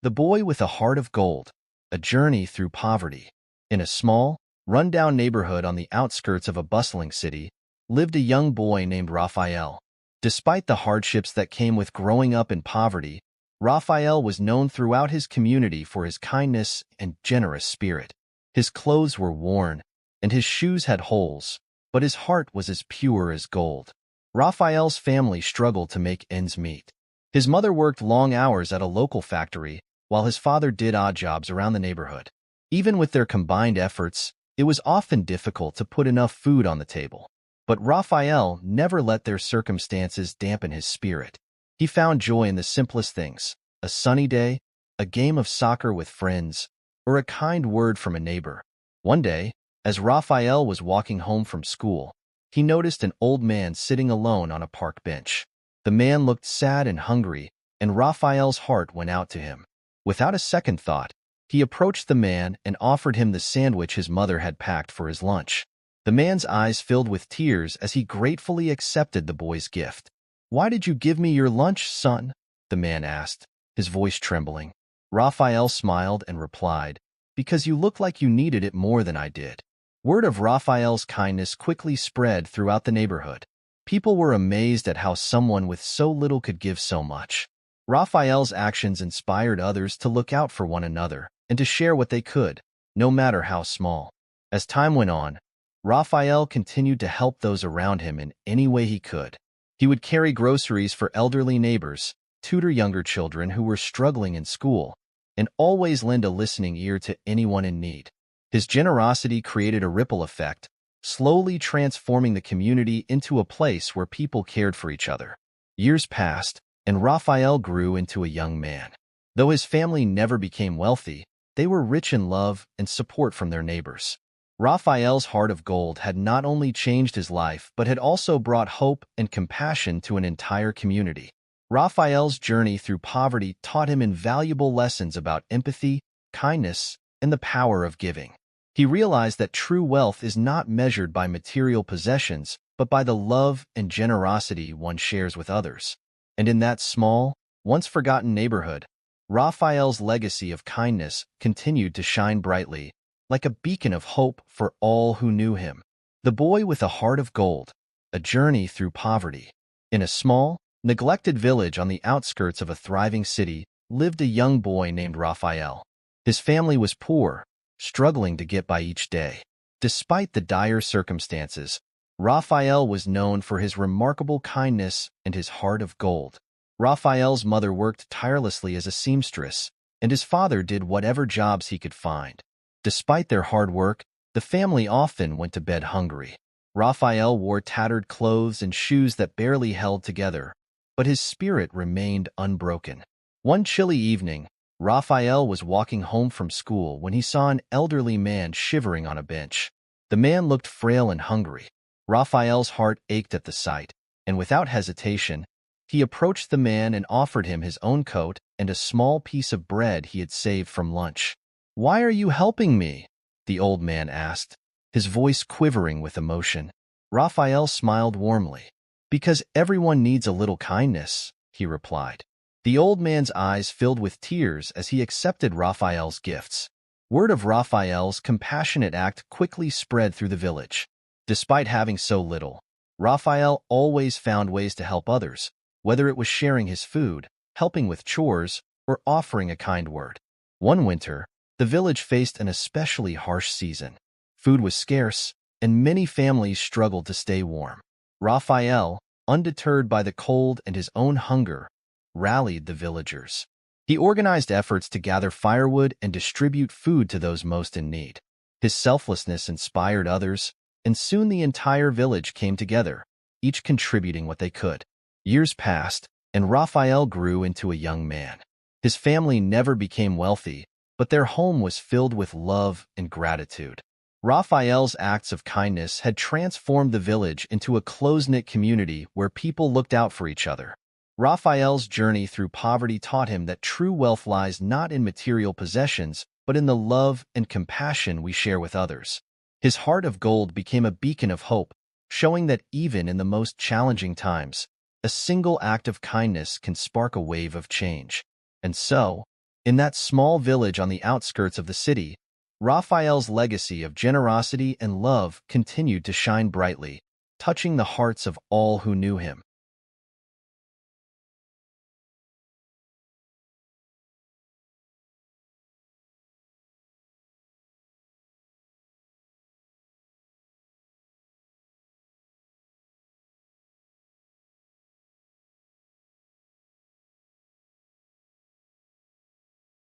The Boy with a Heart of Gold, A Journey Through Poverty. In a small, run-down neighborhood on the outskirts of a bustling city, lived a young boy named Raphael. Despite the hardships that came with growing up in poverty, Raphael was known throughout his community for his kindness and generous spirit. His clothes were worn, and his shoes had holes, but his heart was as pure as gold. Raphael's family struggled to make ends meet. His mother worked long hours at a local factory, while his father did odd jobs around the neighborhood. Even with their combined efforts, it was often difficult to put enough food on the table. But Raphael never let their circumstances dampen his spirit. He found joy in the simplest things: a sunny day, a game of soccer with friends, or a kind word from a neighbor. One day, as Raphael was walking home from school, he noticed an old man sitting alone on a park bench. The man looked sad and hungry, and Raphael's heart went out to him. Without a second thought, he approached the man and offered him the sandwich his mother had packed for his lunch. The man's eyes filled with tears as he gratefully accepted the boy's gift. "Why did you give me your lunch, son?" the man asked, his voice trembling. Raphael smiled and replied, "Because you look like you needed it more than I did." Word of Raphael's kindness quickly spread throughout the neighborhood. People were amazed at how someone with so little could give so much. Raphael's actions inspired others to look out for one another and to share what they could, no matter how small. As time went on, Raphael continued to help those around him in any way he could. He would carry groceries for elderly neighbors, tutor younger children who were struggling in school, and always lend a listening ear to anyone in need. His generosity created a ripple effect, slowly transforming the community into a place where people cared for each other. Years passed, and Raphael grew into a young man. Though his family never became wealthy, they were rich in love and support from their neighbors. Raphael's heart of gold had not only changed his life but had also brought hope and compassion to an entire community. Raphael's journey through poverty taught him invaluable lessons about empathy, kindness, and the power of giving. He realized that true wealth is not measured by material possessions, but by the love and generosity one shares with others. And in that small, once-forgotten neighborhood, Raphael's legacy of kindness continued to shine brightly, like a beacon of hope for all who knew him. The Boy with a Heart of Gold, A Journey Through Poverty. In a small, neglected village on the outskirts of a thriving city lived a young boy named Raphael. His family was poor, struggling to get by each day. Despite the dire circumstances, Raphael was known for his remarkable kindness and his heart of gold. Raphael's mother worked tirelessly as a seamstress, and his father did whatever jobs he could find. Despite their hard work, the family often went to bed hungry. Raphael wore tattered clothes and shoes that barely held together, but his spirit remained unbroken. One chilly evening, Raphael was walking home from school when he saw an elderly man shivering on a bench. The man looked frail and hungry. Raphael's heart ached at the sight, and without hesitation, he approached the man and offered him his own coat and a small piece of bread he had saved from lunch. "Why are you helping me?" the old man asked, his voice quivering with emotion. Raphael smiled warmly. "Because everyone needs a little kindness," he replied. The old man's eyes filled with tears as he accepted Raphael's gifts. Word of Raphael's compassionate act quickly spread through the village. Despite having so little, Raphael always found ways to help others, whether it was sharing his food, helping with chores, or offering a kind word. One winter, the village faced an especially harsh season. Food was scarce, and many families struggled to stay warm. Raphael, undeterred by the cold and his own hunger, rallied the villagers. He organized efforts to gather firewood and distribute food to those most in need. His selflessness inspired others, and soon the entire village came together, each contributing what they could. Years passed, and Raphael grew into a young man. His family never became wealthy, but their home was filled with love and gratitude. Raphael's acts of kindness had transformed the village into a close-knit community where people looked out for each other. Raphael's journey through poverty taught him that true wealth lies not in material possessions, but in the love and compassion we share with others. His heart of gold became a beacon of hope, showing that even in the most challenging times, a single act of kindness can spark a wave of change. And so, In that small village on the outskirts of the city, Raphael's legacy of generosity and love continued to shine brightly, touching the hearts of all who knew him.